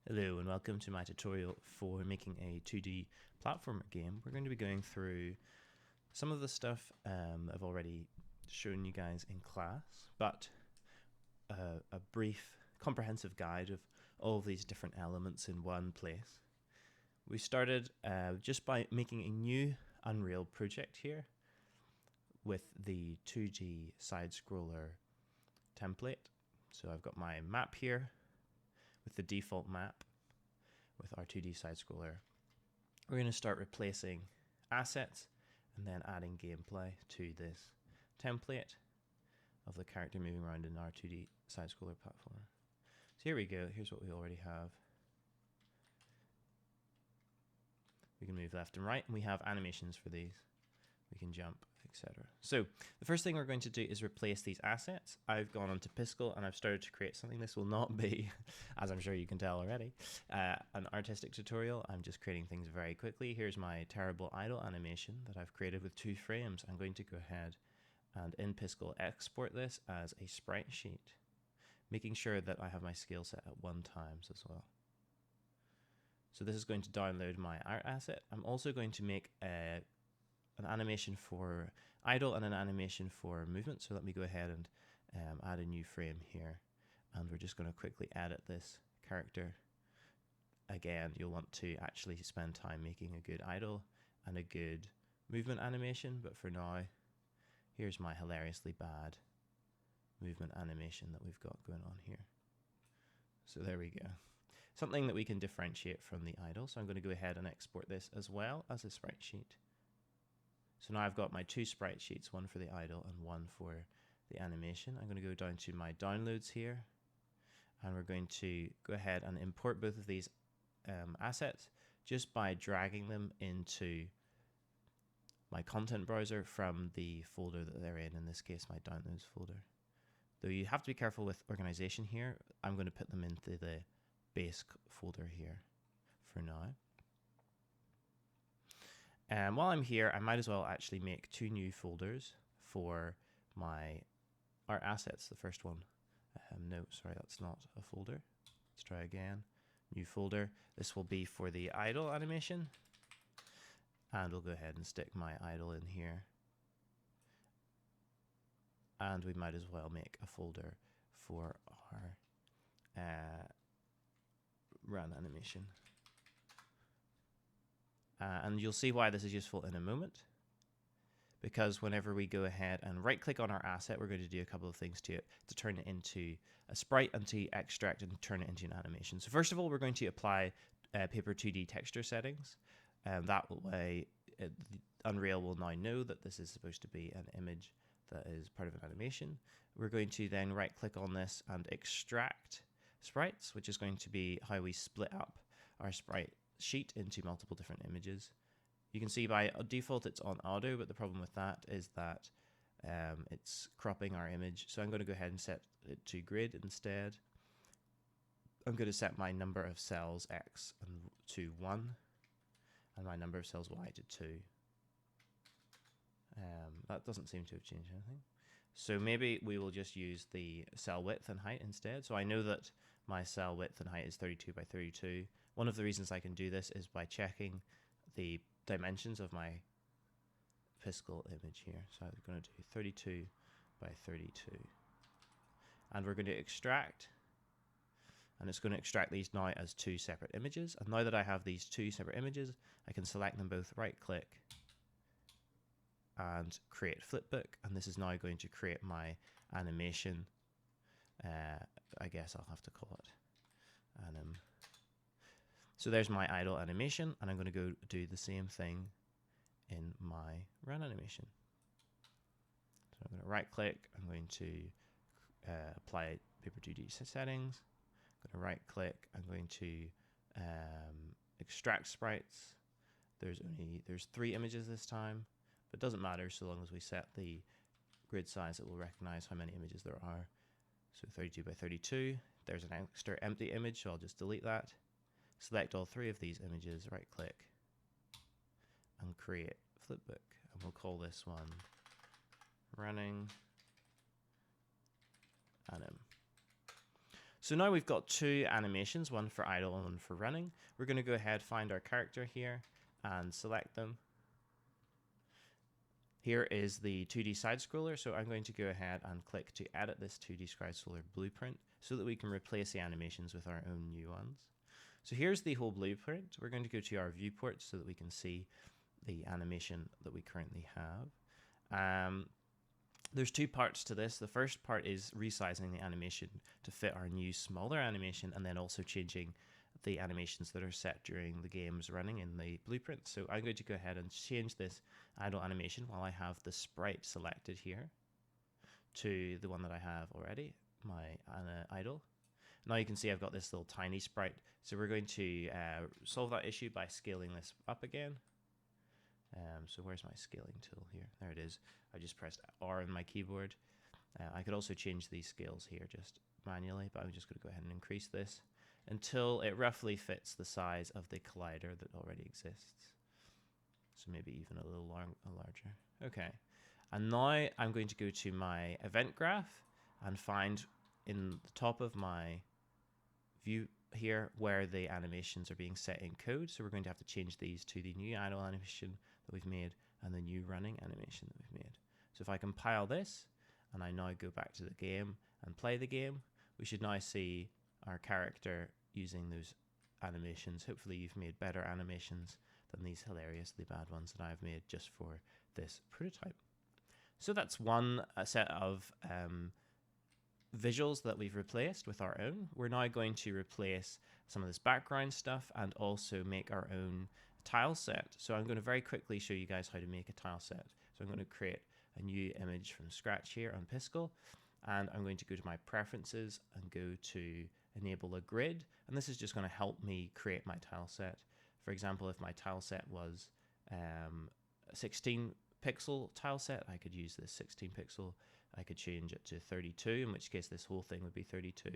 Hello and welcome to my tutorial for making a 2D platformer game. We're going to be going through some of the stuff I've already shown you guys in class, but a brief comprehensive guide of all of these different elements in one place. We started just by making a new Unreal project here with the 2D side scroller template. So I've got my map here with the default map with our 2D side scroller. We're going to start replacing assets and then adding gameplay to this template of the character moving around in our 2D side scroller platform. So here we go. Here's what we already have. We can move left and right, and we have animations for these. We can jump, etc. So the first thing we're going to do is replace these assets. I've gone onto Piskel and I've started to create something. This will not be, as I'm sure you can tell already, an artistic tutorial. I'm just creating things very quickly. Here's my terrible idle animation that I've created with 2 frames. I'm going to go ahead and in Piskel export this as a sprite sheet, making sure that I have my scale set at 1 times as well. So this is going to download my art asset. I'm also going to make an animation for idle and an animation for movement. So let me go ahead and add a new frame here. And we're just going to quickly edit this character. Again, you'll want to actually spend time making a good idle and a good movement animation. But for now, here's my hilariously bad movement animation that we've got going on here. So there we go. Something that we can differentiate from the idle. So I'm going to go ahead and export this as well as a sprite sheet. So now I've got my 2 sprite sheets, one for the idle and one for the animation. I'm going to go down to my downloads here, and we're going to go ahead and import both of these assets just by dragging them into my content browser from the folder that they're in this case, my downloads folder. Though you have to be careful with organization here, I'm going to put them into the base folder here for now. And while I'm here, I might as well actually make 2 new folders for my art assets. The first one, no, sorry, that's not a folder. Let's try again. New folder. This will be for the idle animation. And we'll go ahead and stick my idle in here. And we might as well make a folder for our run animation. And you'll see why this is useful in a moment, because whenever we go ahead and right click on our asset, we're going to do a couple of things to it to turn it into a sprite and to extract and turn it into an animation. So first of all, we're going to apply Paper 2D texture settings. That way Unreal will now know that this is supposed to be an image that is part of an animation. We're going to then right click on this and extract sprites, which is going to be how we split up our sprite sheet into multiple different images. You can see by default it's on auto, but the problem with that is that it's cropping our image. So I'm going to go ahead and set it to grid instead. I'm going to set my number of cells X to 1 and my number of cells Y to 2. That doesn't seem to have changed anything. So maybe we will just use the cell width and height instead. So I know that my cell width and height is 32 by 32. One of the reasons I can do this is by checking the dimensions of my Piskel image here. So I'm going to do 32 by 32. And we're going to extract. And it's going to extract these now as 2 separate images. And now that I have these 2 separate images, I can select them both, right click, and create flipbook. And this is now going to create my animation. I guess I'll have to call it anim. So there's my idle animation, and I'm going to go do the same thing in my run animation. So I'm going to right click, I'm going to apply Paper 2D settings. I'm going to right click, I'm going to extract sprites. There's 3 images this time, but it doesn't matter so long as we set the grid size. It will recognize how many images there are. So 32 by 32. There's an extra empty image, so I'll just delete that. Select all 3 of these images, right click, and create flipbook. And we'll call this one running anim. So now we've got two animations, one for idle and one for running. We're going to go ahead, find our character here and select them. Here is the 2D side scroller, so I'm going to go ahead and click to edit this 2D side scroller blueprint so that we can replace the animations with our own new ones. So here's the whole blueprint. We're going to go to our viewport so that we can see the animation that we currently have. There's two parts to this. The first part is resizing the animation to fit our new smaller animation, and then also changing the animations that are set during the game's running in the blueprint. So I'm going to go ahead and change this idle animation while I have the sprite selected here to the one that I have already, my idle. Now you can see I've got this little tiny sprite. So we're going to solve that issue by scaling this up again. So where's my scaling tool here? There it is. I just pressed R on my keyboard. I could also change these scales here just manually, but I'm just going to go ahead and increase this until it roughly fits the size of the collider that already exists. So maybe even a little larger. Okay. And now I'm going to go to my event graph and find in the top of my view here where the animations are being set in code. So we're going to have to change these to the new idle animation that we've made and the new running animation that we've made. So if I compile this and I now go back to the game and play the game, we should now see our character using those animations. Hopefully you've made better animations than these hilariously bad ones that I've made just for this prototype. So that's one set of visuals that we've replaced with our own. We're now going to replace some of this background stuff and also make our own tile set. So I'm going to very quickly show you guys how to make a tile set. So I'm going to create a new image from scratch here on Piskel, and I'm going to go to my preferences and go to enable a grid, and this is just going to help me create my tile set. For example, if my tile set was a 16 pixel tile set, I could use this 16 pixel. I could change it to 32, in which case this whole thing would be 32.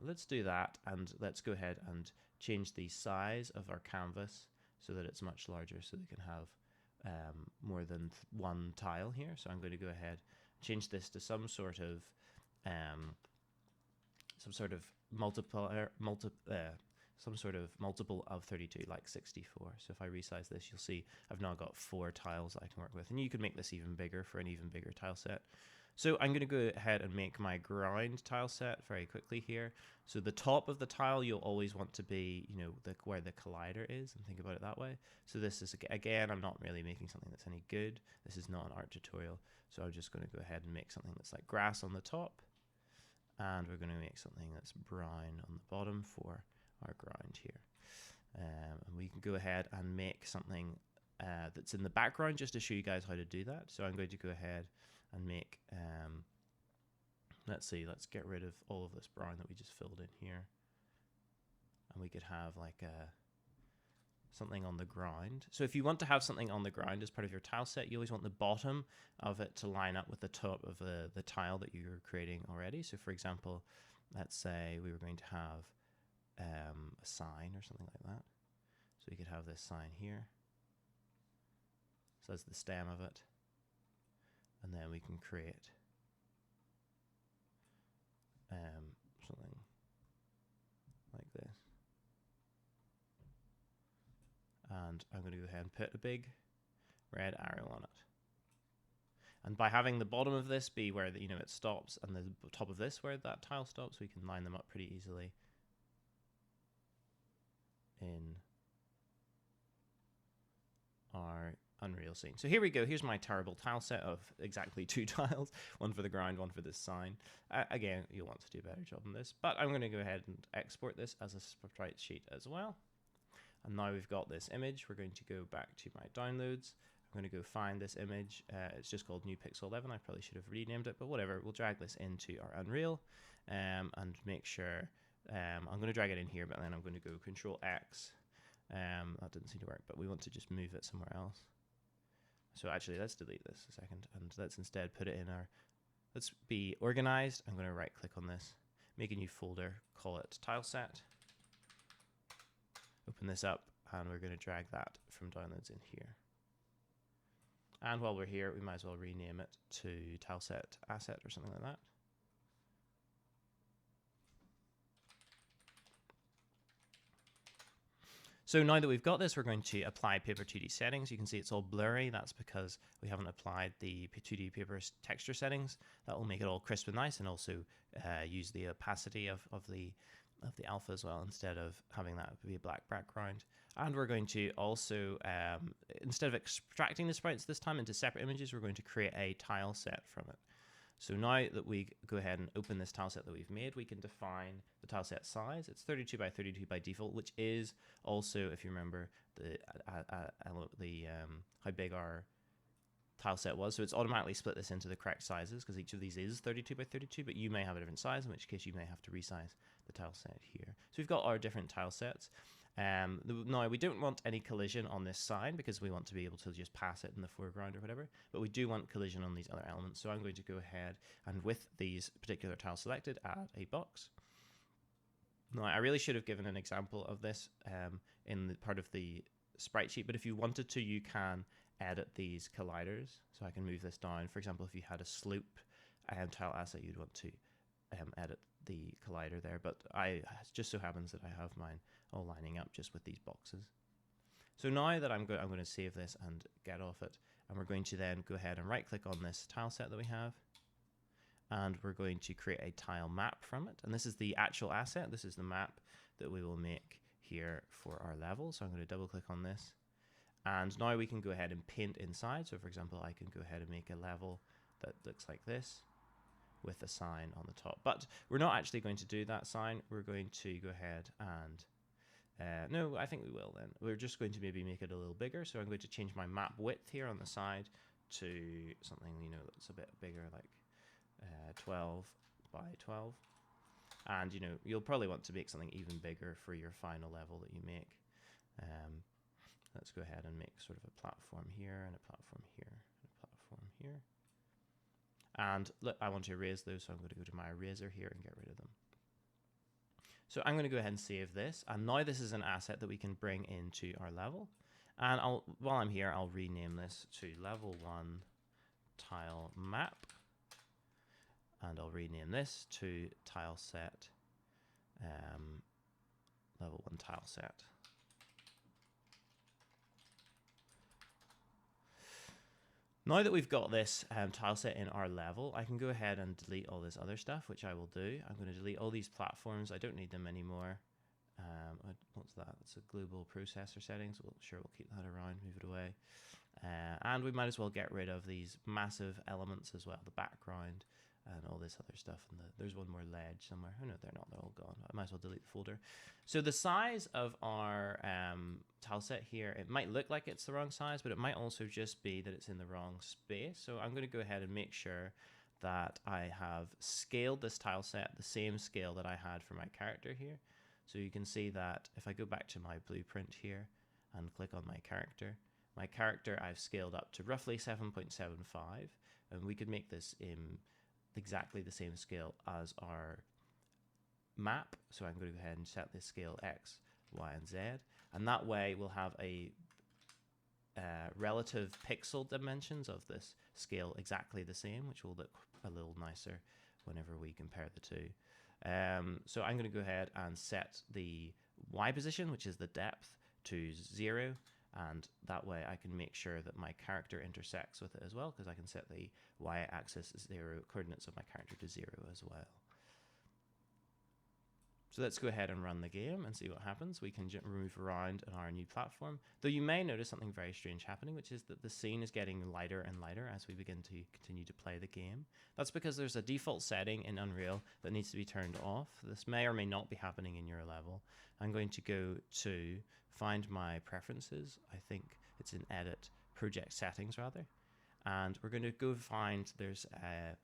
Let's do that, and let's go ahead and change the size of our canvas so that it's much larger, so we can have more than one tile here. So I'm going to go ahead and change this to some sort of multiple of 32, like 64. So if I resize this, you'll see I've now got 4 tiles that I can work with, and you can make this even bigger for an even bigger tile set. So I'm going to go ahead and make my ground tile set very quickly here. So the top of the tile you'll always want to be, you know, where the collider is, and think about it that way. So this is, again, I'm not really making something that's any good. This is not an art tutorial. So I'm just going to go ahead and make something that's like grass on the top, and we're going to make something that's brown on the bottom for our ground here. And we can go ahead and make something that's in the background just to show you guys how to do that. So I'm going to go ahead and make, let's get rid of all of this brown that we just filled in here. And we could have like something on the ground. So if you want to have something on the ground as part of your tile set, you always want the bottom of it to line up with the top of the tile that you're creating already. So for example, let's say we were going to have a sign or something like that. So we could have this sign here. So that's the stem of it. And then we can create something like this. And I'm going to go ahead and put a big red arrow on it. And by having the bottom of this be where it stops, and the top of this where that tile stops, we can line them up pretty easily in our Unreal scene. So here we go. Here's my terrible tile set of exactly 2 tiles, one for the ground, one for this sign. Again, you'll want to do a better job on this, but I'm going to go ahead and export this as a sprite sheet as well. And now we've got this image. We're going to go back to my downloads. I'm going to go find this image. It's just called New Pixel 11. I probably should have renamed it, but whatever. We'll drag this into our Unreal and make sure I'm going to drag it in here, but then I'm going to go Control X. That didn't seem to work, but we want to just move it somewhere else. So actually, let's delete this a second, and let's instead put it in our, let's be organized. I'm going to right click on this, make a new folder, call it tile set. Open this up, and we're going to drag that from downloads in here. And while we're here, we might as well rename it to tileset asset or something like that. So now that we've got this, we're going to apply Paper 2D settings. You can see it's all blurry. That's because we haven't applied the 2D Paper texture settings. That will make it all crisp and nice, and also use the opacity of the alpha as well, instead of having that be a black background. And we're going to also, instead of extracting the sprites this time into separate images, we're going to create a tile set from it. So now that we go ahead and open this tile set that we've made, we can define the tile set size. It's 32 by 32 by default, which is also, if you remember, how big our tile set was. So it's automatically split this into the correct sizes, because each of these is 32 by 32, but you may have a different size, in which case you may have to resize the tile set here. So we've got our different tile sets. Now we don't want any collision on this side, because we want to be able to just pass it in the foreground or whatever, but we do want collision on these other elements. So I'm going to go ahead and, with these particular tiles selected, add a box. Now I really should have given an example of this in the part of the sprite sheet, but if you wanted to, you can edit these colliders. So I can move this down. For example, if you had a slope tile asset, you'd want to edit the collider there, but it just so happens that I have mine all lining up just with these boxes. So now that I'm going to save this and get off it, and we're going to then go ahead and right click on this tile set that we have, and we're going to create a tile map from it. And this is the actual asset. This is the map that we will make here for our level. So I'm going to double click on this, and now we can go ahead and paint inside. So for example, I can go ahead and make a level that looks like this, with a sign on the top. But we're not actually going to do that sign. We're going to go ahead and no, I think we will then. We're just going to maybe make it a little bigger. So I'm going to change my map width here on the side to something, that's a bit bigger, like 12 by 12. And you'll probably want to make something even bigger for your final level that you make. Let's go ahead and make sort of a platform here, and a platform here, and a platform here. And look, I want to erase those, so I'm going to go to my eraser here and get rid of them. So I'm going to go ahead and save this, and now this is an asset that we can bring into our level. And while I'm here, I'll rename this to level 1 tile map, and I'll rename this to tile set, level 1 tile set. Now that we've got this tile set in our level, I can go ahead and delete all this other stuff, which I will do. I'm going to delete all these platforms. I don't need them anymore. What's that? It's a global processor settings. We'll keep that around, move it away. And we might as well get rid of these massive elements as well, the background and all this other stuff. And there's one more ledge somewhere. Oh no, they're not. They're all gone. I might as well delete the folder. So the size of our tile set here, it might look like it's the wrong size, but it might also just be that it's in the wrong space. So I'm going to go ahead and make sure that I have scaled this tile set the same scale that I had for my character here. So you can see that if I go back to my blueprint here and click on my character I've scaled up to roughly 7.75, and we could make this in exactly the same scale as our map. So I'm going to go ahead and set this scale X, Y, and Z, and that way we'll have a relative pixel dimensions of this scale exactly the same, which will look a little nicer whenever we compare the two. So I'm going to go ahead and set the Y position, which is the depth, to 0, and that way I can make sure that my character intersects with it as well, because I can set the Y-axis 0 coordinates of my character to 0 as well. So let's go ahead and run the game and see what happens. We can move around on our new platform, though you may notice something very strange happening, which is that the scene is getting lighter and lighter as we begin to continue to play the game. That's because there's a default setting in Unreal that needs to be turned off. This may or may not be happening in your level. I'm going to go to find my preferences. I think it's in Edit, Project Settings rather. And we're going to go find, there's a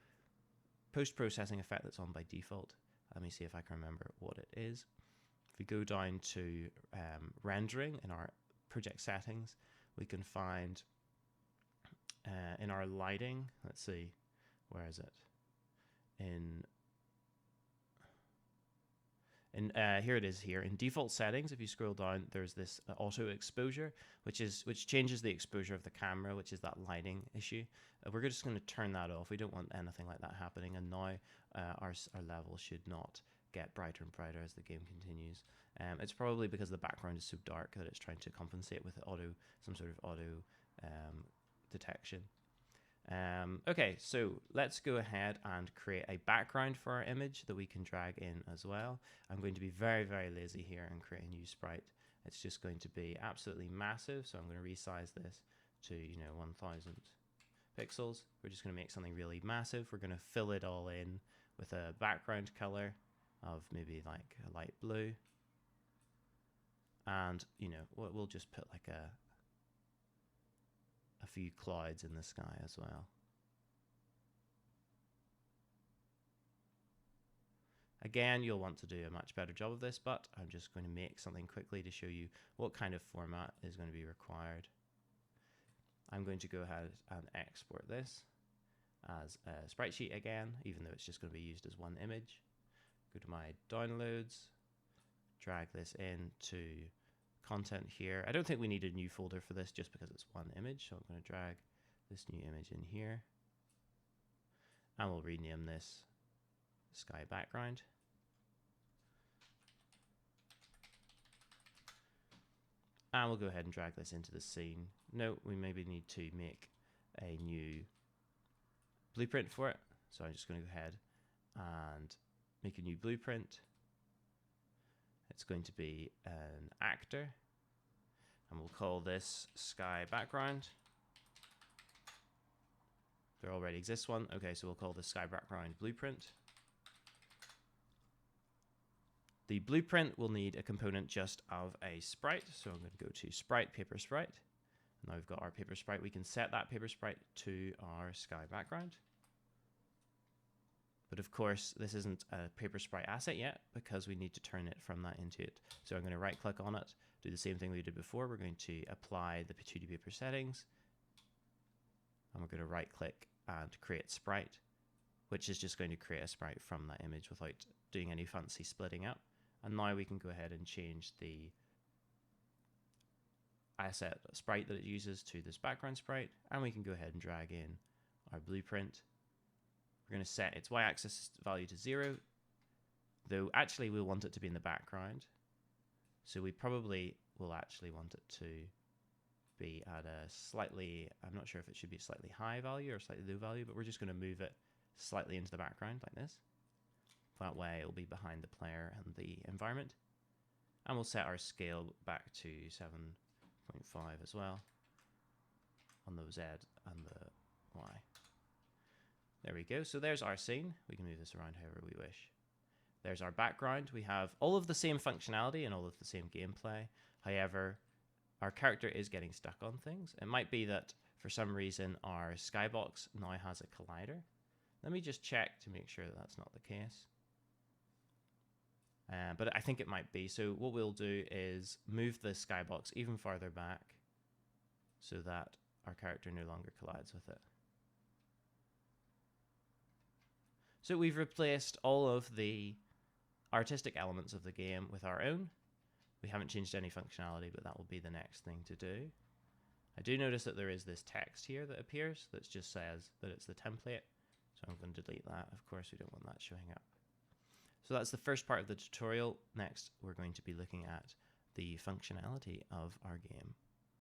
post-processing effect that's on by default. Let me see if I can remember what it is. If we go down to rendering in our project settings, we can find in our lighting, let's see, where is it? Here it is here. In default settings, if you scroll down, there's this auto exposure, which changes the exposure of the camera, which is that lighting issue. We're just going to turn that off. We don't want anything like that happening, and now our level should not get brighter and brighter as the game continues. It's probably because the background is so dark that it's trying to compensate with some sort of auto detection. Okay, so let's go ahead and create a background for our image that we can drag in as well. I'm going to be very, very lazy here and create a new sprite. It's just going to be absolutely massive, so I'm going to resize this to 1000 pixels. We're just going to make something really massive. We're going to fill it all in with a background color of maybe like a light blue, and we'll just put like a few clouds in the sky as well. Again, you'll want to do a much better job of this, but I'm just going to make something quickly to show you what kind of format is going to be required. I'm going to go ahead and export this as a sprite sheet again, even though it's just going to be used as one image. Go to my downloads, drag this into content here. I don't think we need a new folder for this just because it's one image, so I'm going to drag this new image in here, and we'll rename this sky background. And we'll go ahead and drag this into the scene. No, we maybe need to make a new blueprint for it, so I'm just going to go ahead and make a new blueprint. It's going to be an actor, and we'll call this sky background. There already exists one. Okay, so we'll call this sky background blueprint. The blueprint will need a component just of a sprite, so I'm going to go to sprite, paper sprite. Now we've got our paper sprite. We can set that paper sprite to our sky background. But of course, this isn't a paper sprite asset yet because we need to turn it from that into it. So I'm going to right click on it, do the same thing we did before. We're going to apply the 2D paper settings, and we're going to right click and create sprite, which is just going to create a sprite from that image without doing any fancy splitting up. And now we can go ahead and change the asset sprite that it uses to this background sprite, and we can go ahead and drag in our blueprint. We're going to set its y-axis value to 0, though actually we want it to be in the background. So we probably will actually want it to be at a slightly, I'm not sure if it should be a slightly high value or slightly low value, but we're just going to move it slightly into the background like this. That way it'll be behind the player and the environment. And we'll set our scale back to 7.5 as well on the Z and the Y. There we go. So there's our scene. We can move this around however we wish. There's our background. We have all of the same functionality and all of the same gameplay. However, our character is getting stuck on things. It might be that for some reason our skybox now has a collider. Let me just check to make sure that that's not the case. But I think it might be. So what we'll do is move the skybox even farther back so that our character no longer collides with it. So we've replaced all of the artistic elements of the game with our own. We haven't changed any functionality, but that will be the next thing to do. I do notice that there is this text here that appears that just says that it's the template. So I'm going to delete that. Of course, we don't want that showing up. So that's the first part of the tutorial. Next, we're going to be looking at the functionality of our game.